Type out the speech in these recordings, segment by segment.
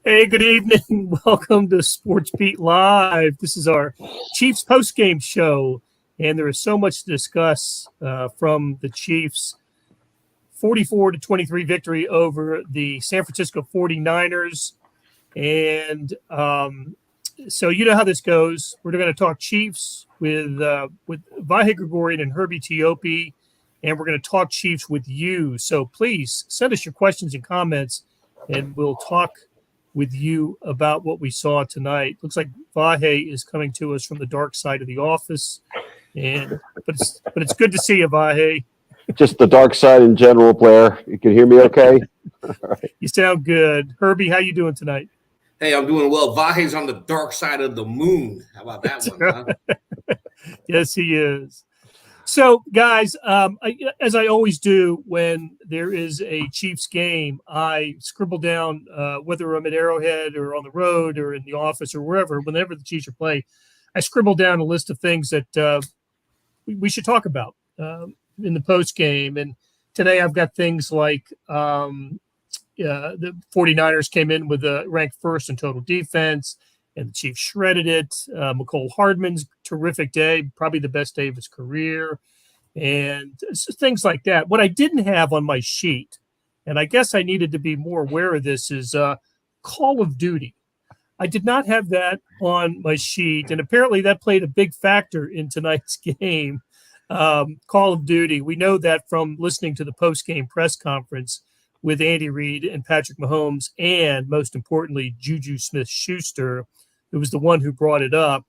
Hey, good evening. Welcome to SportsBeat Live. This is our Chiefs postgame show, and there is so much to discuss from the Chiefs' 44-23 victory over the San Francisco 49ers. And so you know how this goes. We're going to talk Chiefs with Vahe Gregorian and Herbie Teope, and we're going to talk Chiefs with you. So please send us your questions and comments, and we'll talk with you about what we saw tonight. Looks like Vahe is coming to us from the dark side of the office, but it's good to see you, Vahe. Just the dark side in general, Blair. You can hear me okay? All right. You sound good. Herbie, how you doing tonight? Hey, I'm doing well. Vahe's on the dark side of the moon. How about that one? Huh? Yes, he is. So, guys, as I always do when there is a Chiefs game, I scribble down whether I'm at Arrowhead or on the road or in the office or wherever, whenever the Chiefs are playing, I scribble down a list of things that we should talk about in the post game. And today I've got things like the 49ers came in with ranked first in total defense, and the Chiefs shredded it. Mecole Hardman's terrific day, probably the best day of his career, and things like that. What I didn't have on my sheet, and I guess I needed to be more aware of this, is Call of Duty. I did not have that on my sheet, and apparently that played a big factor in tonight's game. Call of Duty. We know that from listening to the post-game press conference with Andy Reid and Patrick Mahomes, and most importantly, Juju Smith-Schuster, who was the one who brought it up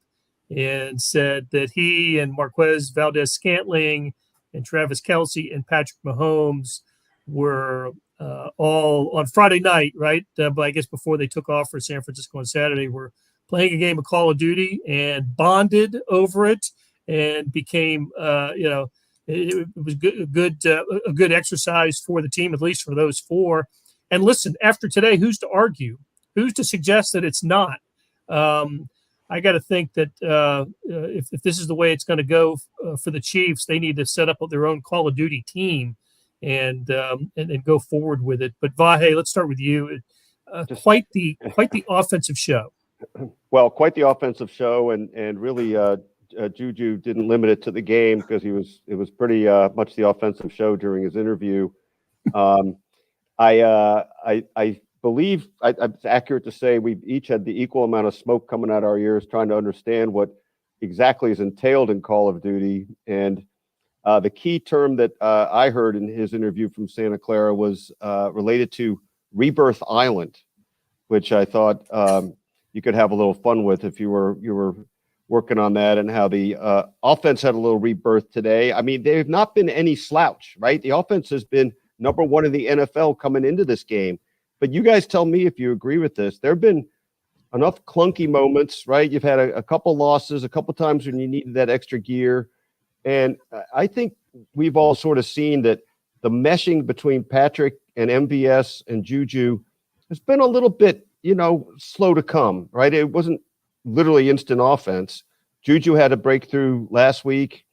and said that he and Marquez Valdez-Scantling and Travis Kelce and Patrick Mahomes were all on Friday night, right? But I guess before they took off for San Francisco on Saturday, were playing a game of Call of Duty and bonded over it and became, it was a good exercise for the team, at least for those four. And listen, after today, who's to argue? Who's to suggest that it's not? I got to think that if this is the way it's going to go for the Chiefs, they need to set up their own Call of Duty team and go forward with it. But Vahe, let's start with you. Quite the offensive show. Well, quite the offensive show, and really. Juju didn't limit it to the game because it was pretty much the offensive show during his interview. I believe it's accurate to say we each had the equal amount of smoke coming out our ears trying to understand what exactly is entailed in Call of Duty. And the key term that I heard in his interview from Santa Clara was related to Rebirth Island, which I thought you could have a little fun with if you were working on that, and how the offense had a little rebirth today. I mean, they've not been any slouch, right? The offense has been number one in the NFL coming into this game. But you guys tell me if you agree with this. There have been enough clunky moments, right? You've had a couple losses, a couple times when you needed that extra gear. And I think we've all sort of seen that the meshing between Patrick and MVS and Juju has been a little bit, slow to come, right? It wasn't literally instant offense. Juju had a breakthrough last week,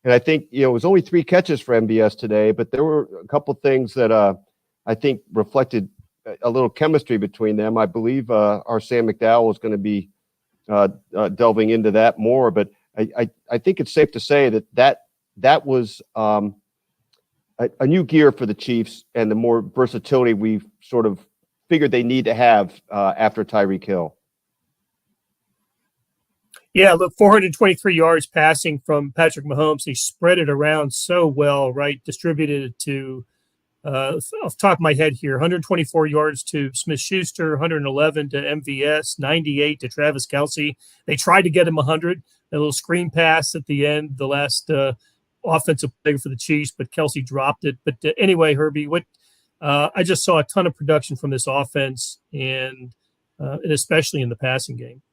and I think it was only 3 catches for MVS today, but there were a couple things that I think reflected a little chemistry between them. I believe our Sam McDowell is going to be delving into that more, but I think it's safe to say that was a new gear for the Chiefs and the more versatility we've sort of figured they need to have after Tyreek Hill. Yeah, look, 423 yards passing from Patrick Mahomes. He spread it around so well, right? Distributed it to, off the top of my head here, 124 yards to Smith-Schuster, 111 to MVS, 98 to Travis Kelce. They tried to get him 100, a little screen pass at the end, the last offensive play for the Chiefs, but Kelce dropped it. But anyway, Herbie, I just saw a ton of production from this offense, and especially in the passing game.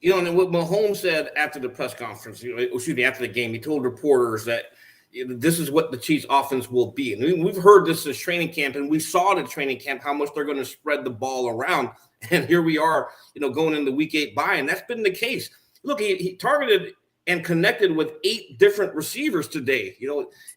And what Mahomes said after the press conference, after the game, he told reporters that this is what the Chiefs offense will be. And we've heard this as training camp, and we saw at training camp how much they're going to spread the ball around. And here we are, going into week 8 bye, and that's been the case. Look, he targeted and connected with 8 different receivers today.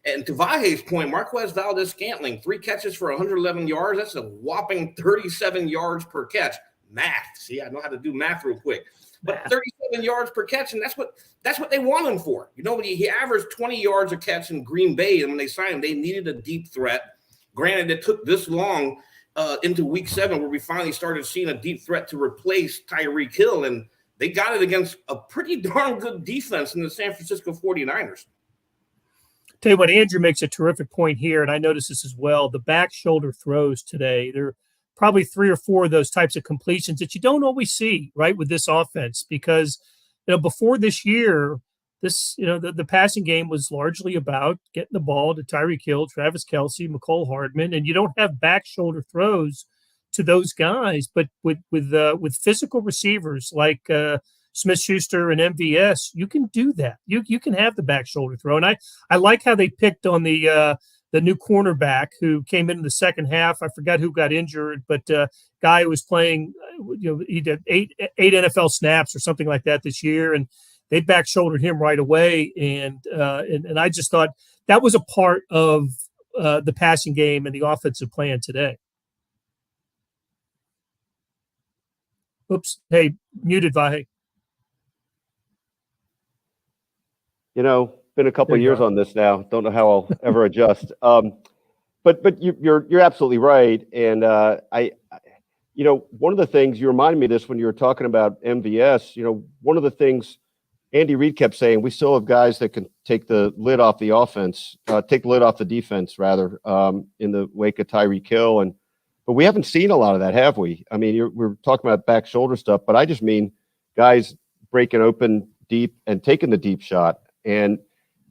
And to Vahe's point, Marquez Valdez-Scantling, 3 catches for 111 yards. That's a whopping 37 yards per catch. Math. See, I know how to do math real quick. But 37 yards per catch, and that's what they want him for. You know, he averaged 20 yards a catch in Green Bay, and when they signed him, they needed a deep threat. Granted, it took this long into week 7 where we finally started seeing a deep threat to replace Tyreek Hill, and they got it against a pretty darn good defense in the San Francisco 49ers. Tell you what, Andrew makes a terrific point here, and I noticed this as well. The back shoulder throws today, there are probably 3 or 4 of those types of completions that you don't always see, right, with this offense, because, before this year, the passing game was largely about getting the ball to Tyreek Hill, Travis Kelce, Mecole Hardman, and you don't have back shoulder throws to those guys. But with physical receivers like Smith-Schuster and MVS, you can do that. You can have the back shoulder throw, and I like how they picked on the new cornerback who came in the second half. I forgot who got injured, but guy who was playing, he did eight NFL snaps or something like that this year, and they back shouldered him right away. And I just thought that was a part of the passing game and the offensive plan today. Oops. Hey, muted, Vahe. Been a couple of years on this now. Don't know how I'll ever adjust. But you're absolutely right. And one of the things you reminded me of this when you were talking about MVS. One of the things Andy Reid kept saying, we still have guys that can take the lid off the offense, take the lid off the defense rather, in the wake of Tyreek Hill. But we haven't seen a lot of that, have we? I mean, we're talking about back shoulder stuff, but I just mean guys breaking open deep and taking the deep shot. And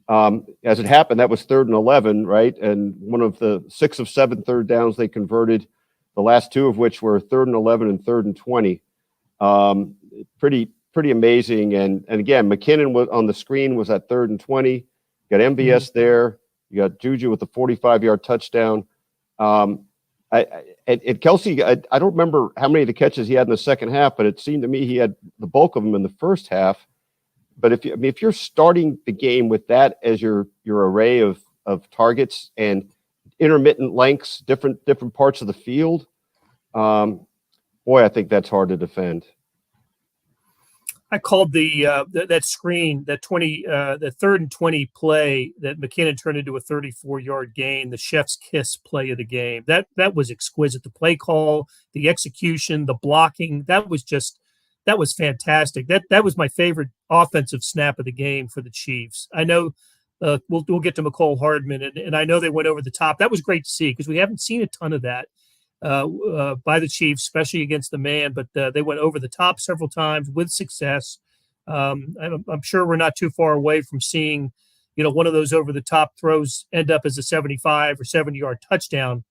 as it happened, that was 3rd and 11, right? And one of the 6 of 7 third downs they converted, the last 2 of which were 3rd and 11 and 3rd and 20. Pretty amazing. And again, McKinnon was on the screen, was at 3rd and 20. You got MVS there. You got Juju with the 45-yard touchdown. And Kelce, I don't remember how many of the catches he had in the second half, but it seemed to me he had the bulk of them in the first half. But if you're starting the game with that as your array of targets and intermittent lengths, different parts of the field, boy, I think that's hard to defend. I called that screen, that 3rd and 20 play that McKinnon turned into a 34-yard gain, the chef's kiss play of the game. That was exquisite. The play call, the execution, the blocking, that was fantastic. That was my favorite offensive snap of the game for the Chiefs. I know we'll get to Mecole Hardman, and I know they went over the top. That was great to see because we haven't seen a ton of that by the Chiefs, especially against the man. But they went over the top several times with success. I'm sure we're not too far away from seeing, one of those over the top throws end up as a 75 or 70-yard touchdown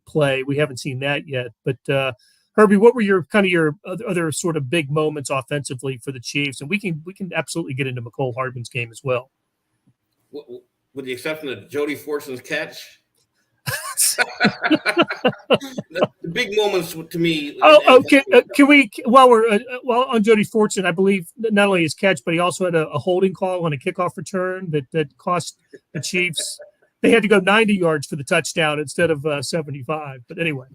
play. We haven't seen that yet, but. Herbie, what were your other sort of big moments offensively for the Chiefs? And we can absolutely get into Mecole Hardman's game as well. With the exception of Jody Fortson's catch. the big moments to me. Can we, while we're on Jody Fortson, I believe not only his catch, but he also had a holding call on a kickoff return that cost the Chiefs. They had to go 90 yards for the touchdown instead of 75. But anyway.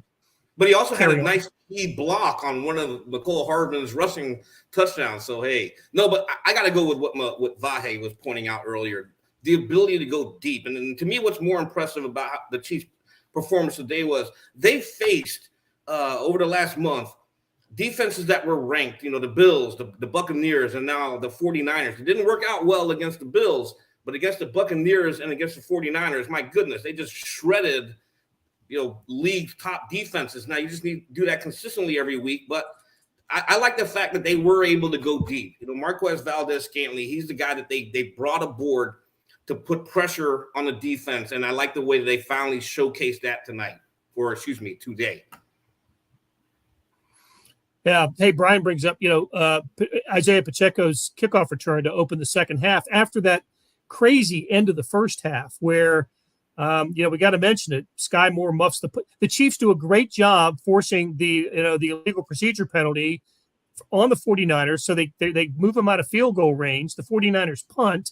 But he also had a nice key block on one of Mecole Hardman's rushing touchdowns. So, hey, no, but I got to go with what Vahe was pointing out earlier, the ability to go deep. And to me, what's more impressive about the Chiefs' performance today was they faced, over the last month, defenses that were ranked, the Bills, the Buccaneers, and now the 49ers. It didn't work out well against the Bills, but against the Buccaneers and against the 49ers, my goodness, they just shredded league top defenses. Now you just need to do that consistently every week. But I like the fact that they were able to go deep. Marquez Valdez-Scantling, he's the guy that they brought aboard to put pressure on the defense. And I like the way that they finally showcased that today. Yeah. Hey, Brian brings up, Isaiah Pacheco's kickoff return to open the second half after that crazy end of the first half where, we got to mention it. Sky Moore muffs the Chiefs do a great job forcing the illegal procedure penalty on the 49ers. So they move them out of field goal range. The 49ers punt,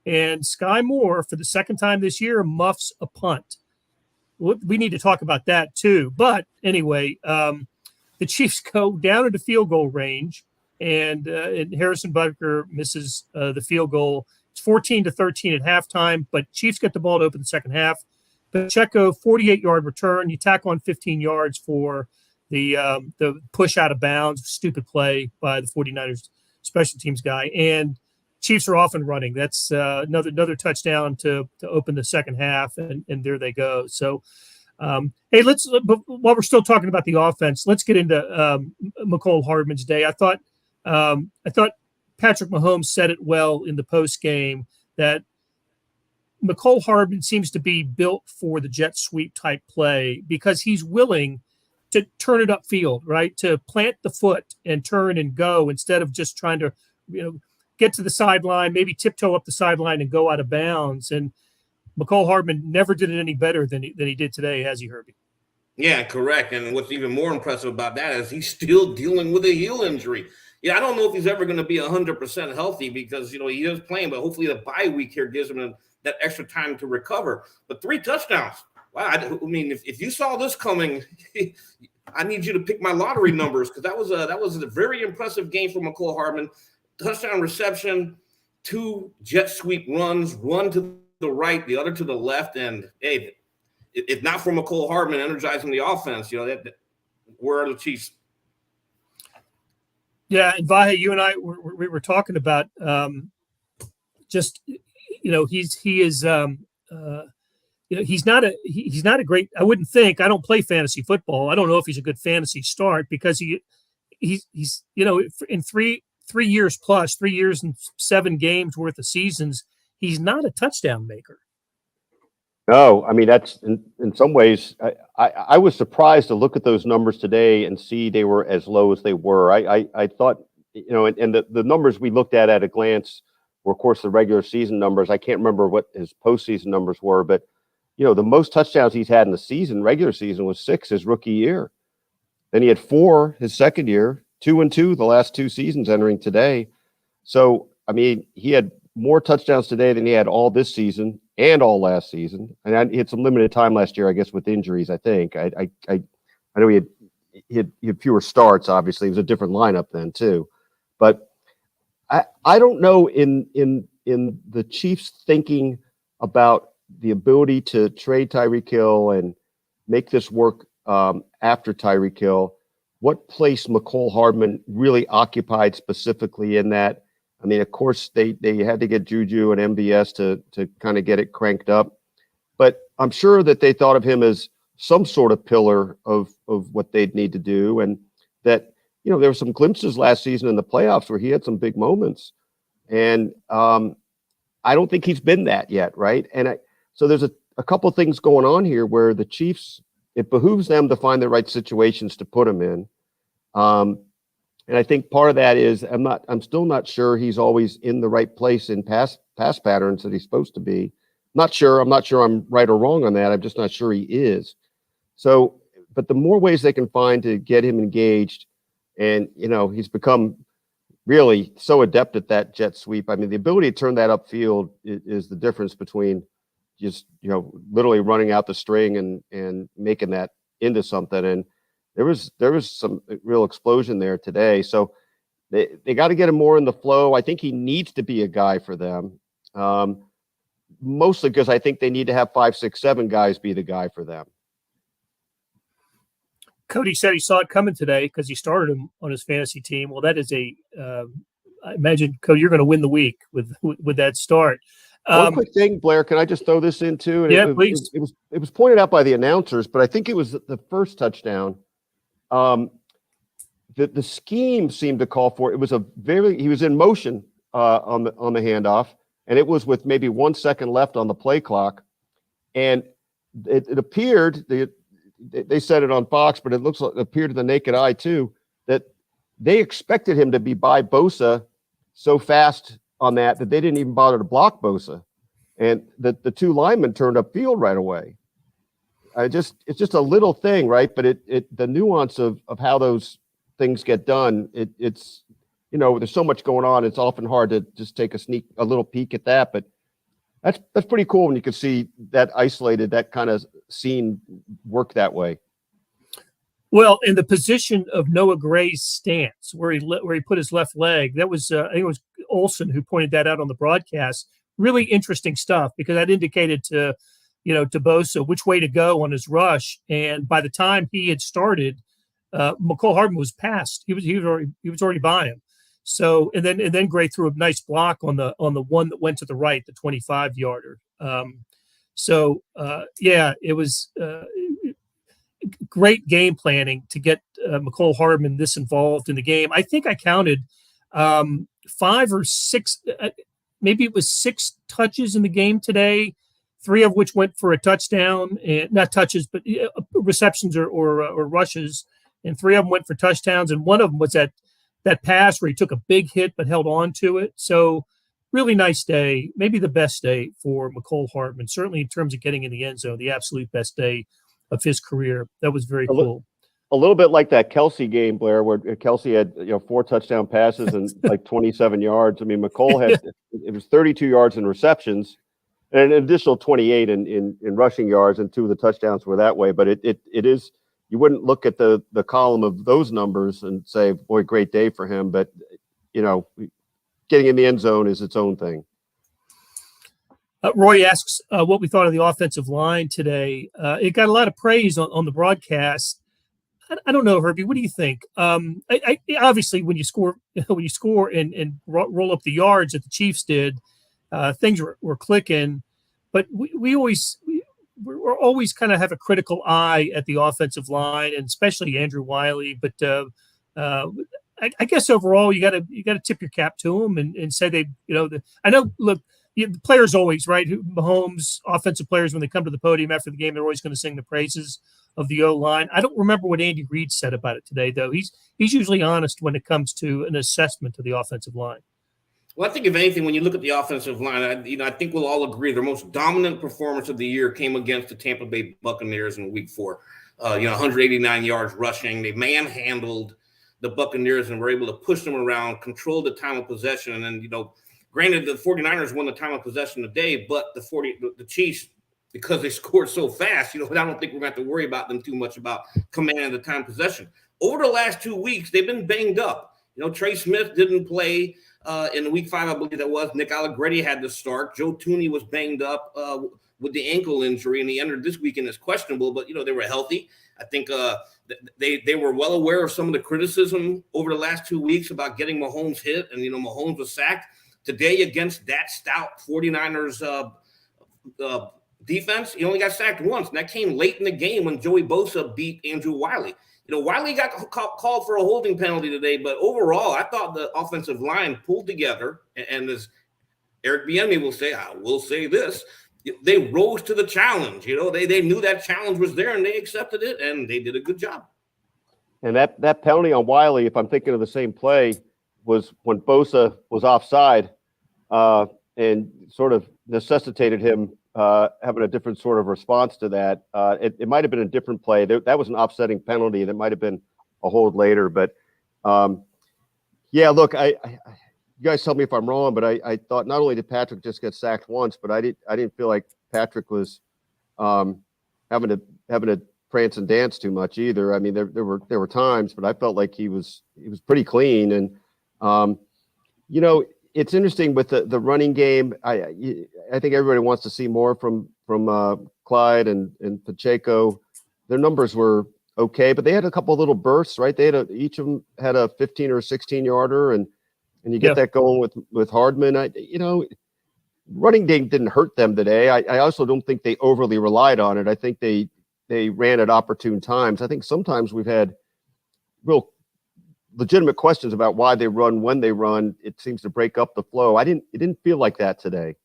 and Sky Moore, for the second time this year, muffs a punt. We need to talk about that too. But anyway, the the Chiefs go down into field goal range, and Harrison Butker misses the field goal. It's 14-13 at halftime, but Chiefs get the ball to open the second half. Pacheco, 48-yard return. You tack on 15 yards for the push out of bounds, stupid play by the 49ers special teams guy, and Chiefs are off and running. That's another touchdown to open the second half, and there they go. So, hey, while we're still talking about the offense, let's get into Mecole Hardman's day. I thought Patrick Mahomes said it well in the post game that Mecole Hardman seems to be built for the jet sweep type play because he's willing to turn it upfield, right? To plant the foot and turn and go instead of just trying to, get to the sideline, maybe tiptoe up the sideline and go out of bounds. And Mecole Hardman never did it any better than he did today, has he, Herbie? Yeah, correct. And what's even more impressive about that is he's still dealing with a heel injury. Yeah, I don't know if he's ever going to be 100% healthy because, he is playing, but hopefully the bye week here gives him that extra time to recover. But 3 touchdowns. Wow. I mean, if you saw this coming, I need you to pick my lottery numbers because that was a very impressive game for Mecole Hardman. Touchdown reception, 2 jet sweep runs, one to the right, the other to the left. And, hey, if not for Mecole Hardman energizing the offense, where are the Chiefs? Yeah, and Vahe, you and I we were talking about he's not a great. I wouldn't think. I don't play fantasy football. I don't know if he's a good fantasy start because he's in 3 years plus 3 years and 7 games worth of seasons, he's not a touchdown maker. No, I mean, that's in some ways, I was surprised to look at those numbers today and see they were as low as they were. I thought, and the numbers we looked at a glance were, of course, the regular season numbers. I can't remember what his postseason numbers were, but, the most touchdowns he's had in the season, regular season, was 6 his rookie year. Then he had 4 his second year, 2 and 2 the last 2 seasons entering today. So, I mean, he had more touchdowns today than he had all this season and all last season. And he had some limited time last year, I guess, with injuries, I think. I know he had fewer starts, obviously. It was a different lineup then, too. But I don't know in the Chiefs thinking about the ability to trade Tyreek Hill and make this work after Tyreek Hill, what place Mecole Hardman really occupied specifically in that. I mean, of course, they had to get Juju and MVS to kind of get it cranked up. But I'm sure that they thought of him as some sort of pillar of what they'd need to do. And that, there were some glimpses last season in the playoffs where he had some big moments. And I don't think he's been that yet, right? And so there's a couple of things going on here where the Chiefs, it behooves them to find the right situations to put him in. And I think part of that is I'm still not sure he's always in the right place in pass patterns that he's supposed to be. I'm not sure I'm right or wrong on that. I'm just not sure he is. So, but the more ways they can find to get him engaged, and he's become really so adept at that jet sweep. I mean, the ability to turn that upfield is the difference between just literally running out the string and making that into something. And there was some real explosion there today. So they got to get him more in the flow. I think he needs to be a guy for them, mostly because I think they need to have 5, 6, 7 guys be the guy for them. Cody said he saw it coming today because he started him on his fantasy team. Well, that is I imagine, Cody, you're going to win the week with that start. One quick thing, Blair, can I just throw this in too? Please. It was pointed out by the announcers, but I think it was the first touchdown. The scheme seemed to call for it. It was he was in motion on the handoff, and it was with maybe 1 second left on the play clock, and it appeared they said it on Fox, but it appeared to the naked eye too that they expected him to be by Bosa so fast on that they didn't even bother to block Bosa, and the 2 linemen turned upfield right away. It's just a little thing, right? But the nuance of how those things get done, it's there's so much going on. It's often hard to just take a little peek at that. But that's pretty cool when you can see that isolated, that kind of scene work that way. Well, in the position of Noah Gray's stance, where he put his left leg, that was I think it was Olson who pointed that out on the broadcast. Really interesting stuff, because that indicated to Bosa which way to go on his rush. And by the time he had started, Mecole Hardman was past. He was already by him. So and then Gray threw a nice block on the one that went to the right, the 25-yarder. It was great game planning to get Mecole Hardman this involved in the game. I think I counted 5 or 6, maybe it was 6 touches in the game today, 3 of which went for a touchdown, and not touches, but receptions or rushes, and 3 of them went for touchdowns, and one of them was that pass where he took a big hit but held on to it. So really nice day, maybe the best day for Mecole Hardman, certainly in terms of getting in the end zone, the absolute best day of his career. That was very cool. A little bit like that Kelsey game, Blair, where Kelsey had 4 touchdown passes and like 27 yards. I mean, Mecole had it was 32 yards in receptions and an additional 28 in rushing yards, and 2 of the touchdowns were that way. But it is, you wouldn't look at the column of those numbers and say, boy, great day for him. But getting in the end zone is its own thing. Roy asks what we thought of the offensive line today. It got a lot of praise on the broadcast. I don't know, Herbie. What do you think? I obviously, when you score and roll up the yards that the Chiefs did, things were clicking. But we're always kind of have a critical eye at the offensive line, and especially Andrew Wiley. But I guess overall, you got to tip your cap to them and say they, I know. Look. The players always, right? Mahomes, offensive players, when they come to the podium after the game, they're always going to sing the praises of the O-line. I don't remember what Andy Reid said about it today, though. He's usually honest when it comes to an assessment of the offensive line. Well, I think if anything, when you look at the offensive line, I think we'll all agree their most dominant performance of the year came against the Tampa Bay Buccaneers in Week 4. 189 yards rushing. They manhandled the Buccaneers and were able to push them around, control the time of possession, and then granted, the 49ers won the time of possession today, but the Chiefs, because they scored so fast, I don't think we're going to have to worry about them too much about commanding the time of possession. Over the last 2 weeks, they've been banged up. Trey Smith didn't play in Week 5, I believe that was. Nick Allegretti had to start. Joe Thuney was banged up with the ankle injury, and he entered this weekend as questionable, but, they were healthy. I think they were well aware of some of the criticism over the last 2 weeks about getting Mahomes hit, and, Mahomes was sacked. Today, against that stout 49ers defense, he only got sacked once, and that came late in the game when Joey Bosa beat Andrew Wiley. Wiley got called for a holding penalty today, but overall, I thought the offensive line pulled together, and as Eric Bieniemy will say, I will say this, they rose to the challenge. They knew that challenge was there, and they accepted it, and they did a good job. And that penalty on Wiley, if I'm thinking of the same play, was when Bosa was offside and sort of necessitated him having a different sort of response to that. It might have been a different play. That was an offsetting penalty. That might have been a hold later. But, look, you guys tell me if I'm wrong, but I thought not only did Patrick just get sacked once, but I didn't feel like Patrick was having to prance and dance too much either. I mean, there were times, but I felt like he was pretty clean. And it's interesting with the running game. I think everybody wants to see more from Clyde and Pacheco. Their numbers were okay, but they had a couple of little bursts, right? Each of them had a 15 or 16 yarder, and you get that going with Hardman. Running game didn't hurt them today. I also don't think they overly relied on it. I think they ran at opportune times. I think sometimes we've had real legitimate questions about why they run when they run. It seems to break up the flow. It didn't feel like that today.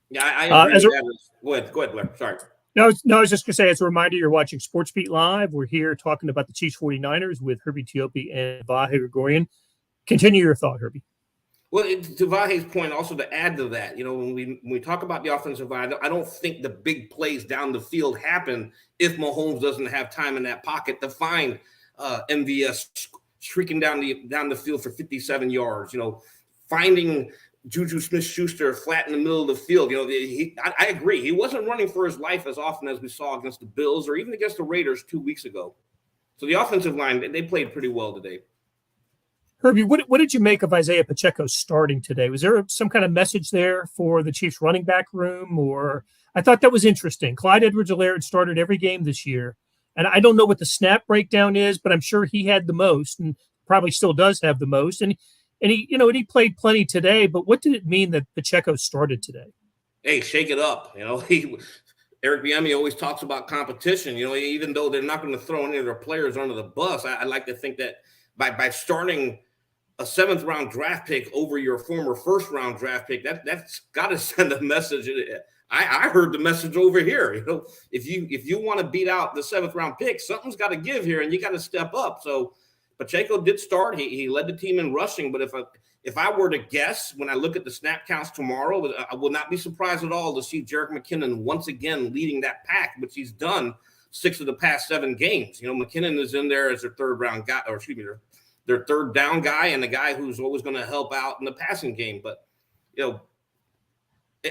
Yeah, I agree with that. Go ahead, Blair. Sorry. No, I was just going to say, as a reminder, you're watching SportsBeat Live. We're here talking about the Chiefs-49ers with Herbie Teope and Vahe Gregorian. Continue your thought, Herbie. Well, to Vahe's point, also to add to that, when we talk about the offensive line, I don't think the big plays down the field happen if Mahomes doesn't have time in that pocket to find MVS streaking down the field for 57 yards. Finding Juju Smith-Schuster flat in the middle of the field. I agree. He wasn't running for his life as often as we saw against the Bills or even against the Raiders 2 weeks ago. So the offensive line, they played pretty well today. Herbie, what did you make of Isaiah Pacheco starting today? Was there some kind of message there for the Chiefs running back room? Or I thought that was interesting. Clyde Edwards-Helaire started every game this year. And I don't know what the snap breakdown is, but I'm sure he had the most and probably still does have the most. And he played plenty today, but what did it mean that Pacheco started today? Hey, shake it up. Eric Bieniemy always talks about competition. Even though they're not going to throw any of their players under the bus, I like to think that by starting a 7th-round draft pick over your former 1st-round draft pick, that's got to send a message. I heard the message over here. If you want to beat out the 7th-round pick, something's got to give here, and you got to step up. So Pacheco did start. He led the team in rushing, but if I were to guess, when I look at the snap counts tomorrow, I will not be surprised at all to see Jerick McKinnon once again leading that pack, which he's done 6 of the past 7 games. McKinnon is in there as their 3rd-round guy, or excuse me, their 3rd down guy and the guy who's always going to help out in the passing game. But, and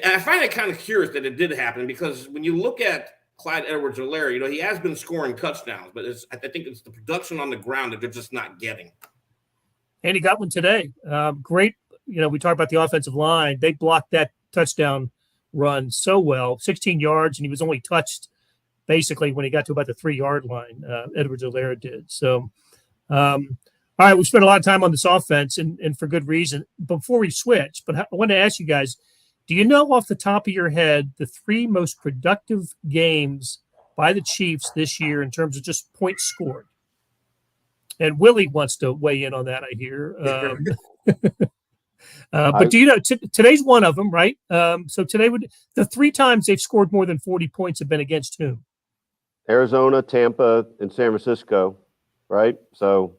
I find it kind of curious that it did happen because when you look at Clyde Edwards-Helaire, he has been scoring touchdowns, but I think it's the production on the ground that they're just not getting. And he got one today. Great. We talked about the offensive line. They blocked that touchdown run so well, 16 yards, and he was only touched basically when he got to about the 3-yard line. Edwards-Helaire did. So, all right, we spent a lot of time on this offense, and for good reason. Before we switch, but I want to ask you guys, do you know off the top of your head the 3 most productive games by the Chiefs this year in terms of just points scored? And Willie wants to weigh in on that, I hear. But do you know, today's one of them, right? So today, the 3 times they've scored more than 40 points have been against whom? Arizona, Tampa, and San Francisco, right? So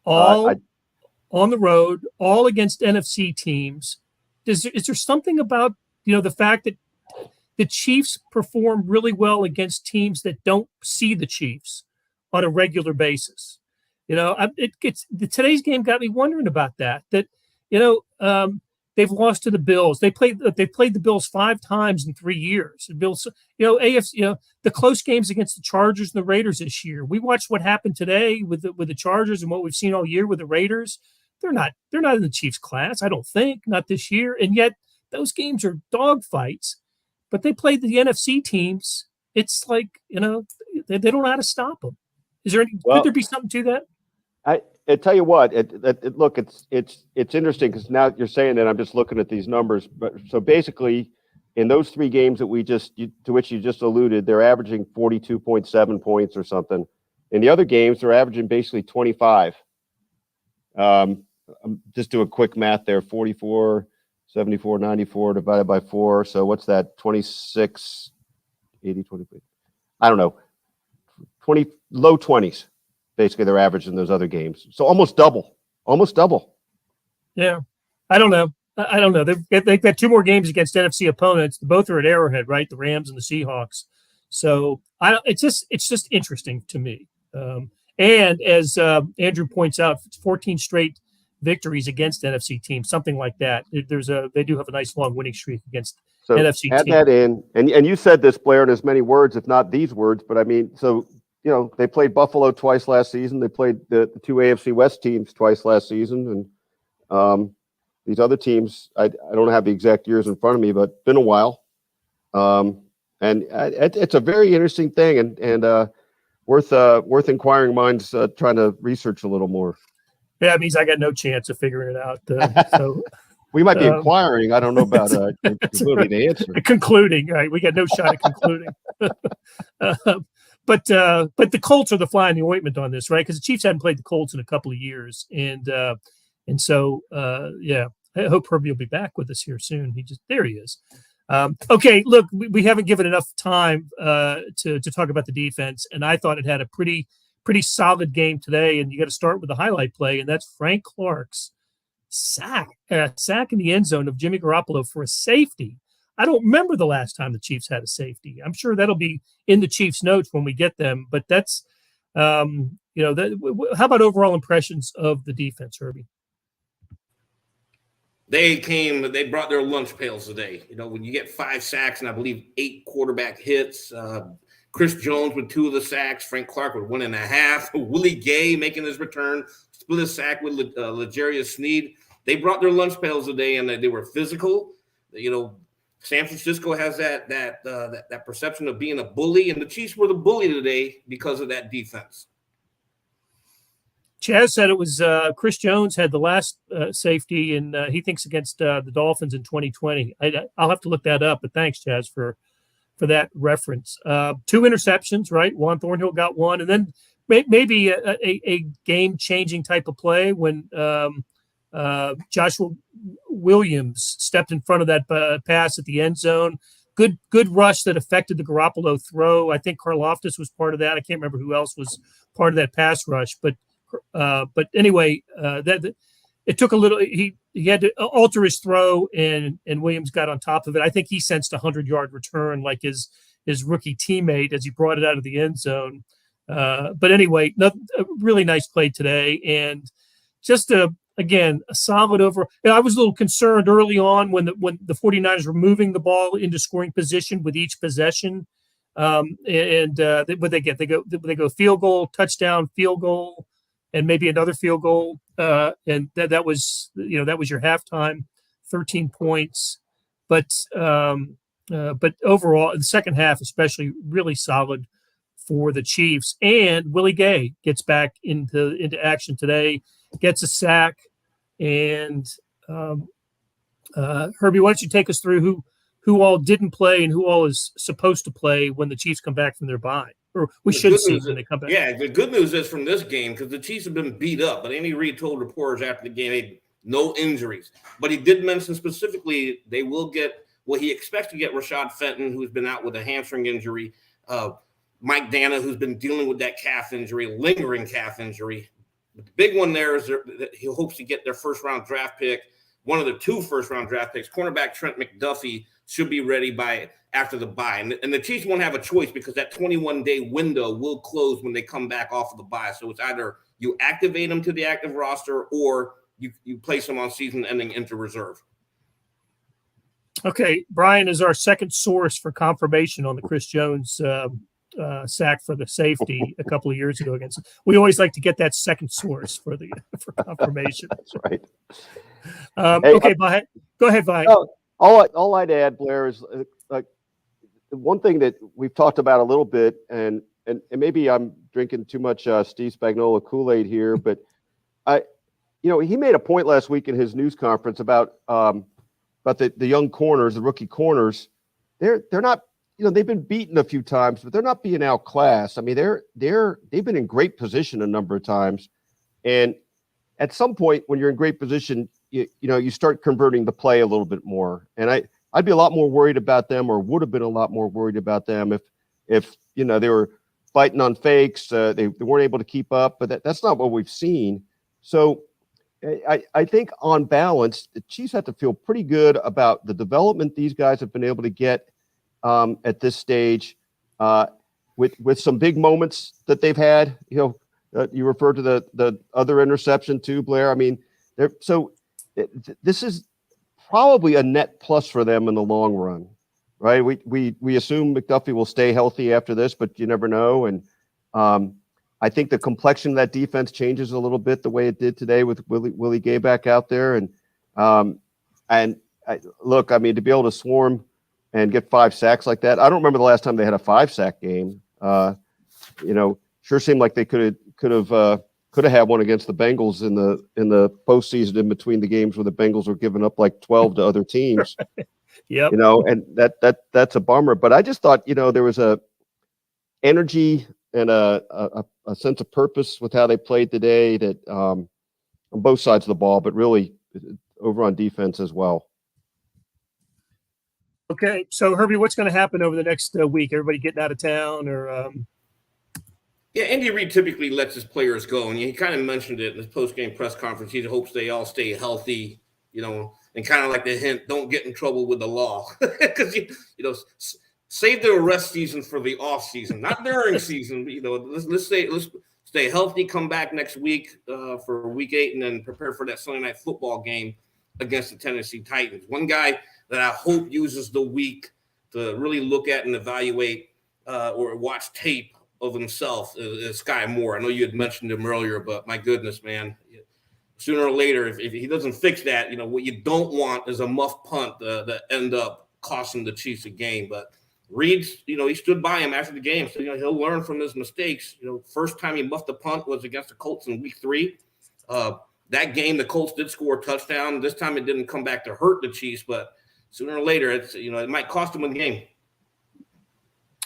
all on the road, all against NFC teams. Is there something about the fact that the Chiefs perform really well against teams that don't see the Chiefs on a regular basis? Today's game got me wondering about that. They've lost to the Bills. They played the Bills 5 times in 3 years. The Bills, AFC, the close games against the Chargers and the Raiders this year. We watched what happened today with the Chargers and what we've seen all year with the Raiders. They're not in the Chiefs class, I don't think, not this year. And yet those games are dogfights. But they played the NFC teams. It's like they don't know how to stop them. Is there could there be something to that? I tell you what, look, it's interesting because now you're saying that I'm just looking at these numbers. But so basically, in those 3 games that to which you just alluded, they're averaging 42.7 points or something. In the other games, they're averaging basically 25. Just do a quick math there: 44, 74, 94 divided by 4. So what's that? 26, 80, 20. I don't know. 20, low 20s. Basically, they're averaging those other games. So almost double. Yeah. I don't know. They've got 2 more games against NFC opponents. Both are at Arrowhead, right? The Rams and the Seahawks. So it's just interesting to me. And as Andrew points out, it's 14 straight victories against NFC teams, something like that. They do have a nice long winning streak against NFC teams. Add that in, and you said this, Blair, in as many words, if not these words, but I mean, so they played Buffalo twice last season. They played the 2 AFC West teams twice last season, and these other teams, I don't have the exact years in front of me, but been a while. And it's a very interesting thing, and worth inquiring minds trying to research a little more. Yeah, it means I got no chance of figuring it out. So we might be inquiring. I don't know about ability to answer. Concluding, right? We got no shot at concluding. But the Colts are the fly in the ointment on this, right? Because the Chiefs hadn't played the Colts in a couple of years, and so I hope Herbie will be back with us here soon. There he is. Okay, look, we haven't given enough time to talk about the defense, and I thought it had a pretty solid game today. And you got to start with the highlight play, and that's Frank Clark's sack in the end zone of Jimmy Garoppolo for a safety. I don't remember the last time the Chiefs had a safety. I'm sure that'll be in the Chiefs notes when we get them. But that's, how about overall impressions of the defense, Herbie? They brought their lunch pails today. When you get 5 sacks and I believe 8 quarterback hits, Chris Jones with 2 of the sacks, Frank Clark with 1.5, Willie Gay making his return, split a sack with L'Jarius Sneed. They brought their lunch pails today, and they were physical. San Francisco has that perception of being a bully, and the Chiefs were the bully today because of that defense. Chaz said it was Chris Jones had the last safety, and he thinks against the Dolphins in 2020. I'll have to look that up, but thanks, Chaz, for that reference. 2 interceptions, right? Juan Thornhill got 1, and then maybe a game-changing type of play when Joshua Williams stepped in front of that pass at the end zone. Good rush that affected the Garoppolo throw. I think Karlaftis was part of that. I can't remember who else was part of that pass rush, but anyway, that it took a little. He had to alter his throw, and Williams got on top of it. I think he sensed a 100-yard return like his rookie teammate as he brought it out of the end zone. But anyway, a really nice play today, and just again a solid over. I was a little concerned early on when the 49ers were moving the ball into scoring position with each possession. What they get, they go field goal, touchdown, field goal, and maybe another field goal, and that was your halftime, 13 points. But overall, in the second half, especially, really solid for the Chiefs. And Willie Gay gets back into action today, gets a sack, and Herbie, why don't you take us through who all didn't play and who all is supposed to play when the Chiefs come back from their bye? Or we should see when they come back. Yeah, the good news is from this game, because the Chiefs have been beat up, but Andy Reid told reporters after the game, no injuries. But he did mention specifically they will get he expects to get Rashad Fenton, who's been out with a hamstring injury, Mike Dana, who's been dealing with that calf injury, lingering calf injury. But the big one there is that he hopes to get their first-round draft pick, one of the 2 first-round draft picks, cornerback Trent McDuffie, should be ready by after the bye. And the Chiefs won't have a choice because that 21-day window will close when they come back off of the bye. So it's either you activate them to the active roster or you place them on season-ending injured reserve. Okay, Brian is our second source for confirmation on the Chris Jones sack for the safety a couple of years ago against. We always like to get that second source for confirmation. That's right. Okay, go ahead, Brian. All I'd add, Blair, is like one thing that we've talked about a little bit, and maybe I'm drinking too much Steve Spagnuolo Kool-Aid here, but he made a point last week in his news conference about the young corners, the rookie corners. They're not, they've been beaten a few times, but they're not being outclassed. I mean, they've been in great position a number of times, and at some point when you're in great position, you start converting the play a little bit more. And I'd be a lot more worried about them, or would have been a lot more worried about them if they were fighting on fakes. They weren't able to keep up, but that's not what we've seen. So I think on balance, the Chiefs have to feel pretty good about the development these guys have been able to get at this stage, with some big moments that they've had. You referred to the other interception too, Blair. I mean, this is probably a net plus for them in the long run, right? We assume McDuffie will stay healthy after this, but you never know. And I think the complexion of that defense changes a little bit the way it did today with Willie Gay back out there. And look, I mean, to be able to swarm and get 5 sacks like that, I don't remember the last time they had a 5-sack game. Sure seemed like they could have had one against the Bengals in the postseason in between the games where the Bengals were giving up like 12 to other teams. Yep. And that's a bummer. But I just thought, there was a energy and a sense of purpose with how they played today that on both sides of the ball, but really over on defense as well. Okay, so Herbie, what's going to happen over the next week? Everybody getting out of town, or? Yeah, Andy Reid typically lets his players go, and he kind of mentioned it in his post-game press conference. He hopes they all stay healthy, and kind of like the hint, don't get in trouble with the law, because save the rest season for the off season, not during season. Let's stay healthy, come back next week for week 8, and then prepare for that Sunday night football game. against the Tennessee Titans. One guy that I hope uses the week to really look at and evaluate or watch tape of himself is Sky Moore. I know you had mentioned him earlier, but my goodness, man, sooner or later, if he doesn't fix that, what you don't want is a muff punt that end up costing the Chiefs a game. But Reed, he stood by him after the game, so he'll learn from his mistakes. First time he muffed a punt was against the Colts in Week 3. That game, the Colts did score a touchdown. This time it didn't come back to hurt the Chiefs, but sooner or later, it might cost them a game.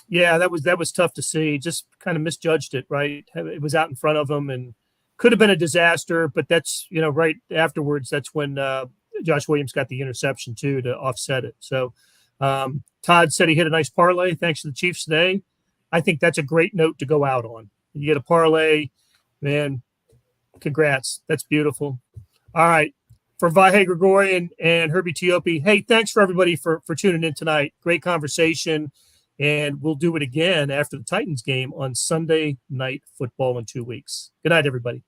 Yeah, that was tough to see. Just kind of misjudged it, right? It was out in front of him and could have been a disaster, but that's, right afterwards, that's when Josh Williams got the interception too to offset it. So Todd said he hit a nice parlay thanks to the Chiefs today. I think that's a great note to go out on. You get a parlay, man, congrats. That's beautiful. All right. For Vahe Gregorian and Herbie Tiopi, hey, thanks for everybody for tuning in tonight. Great conversation. And we'll do it again after the Titans game on Sunday Night Football in 2 weeks. Good night, everybody.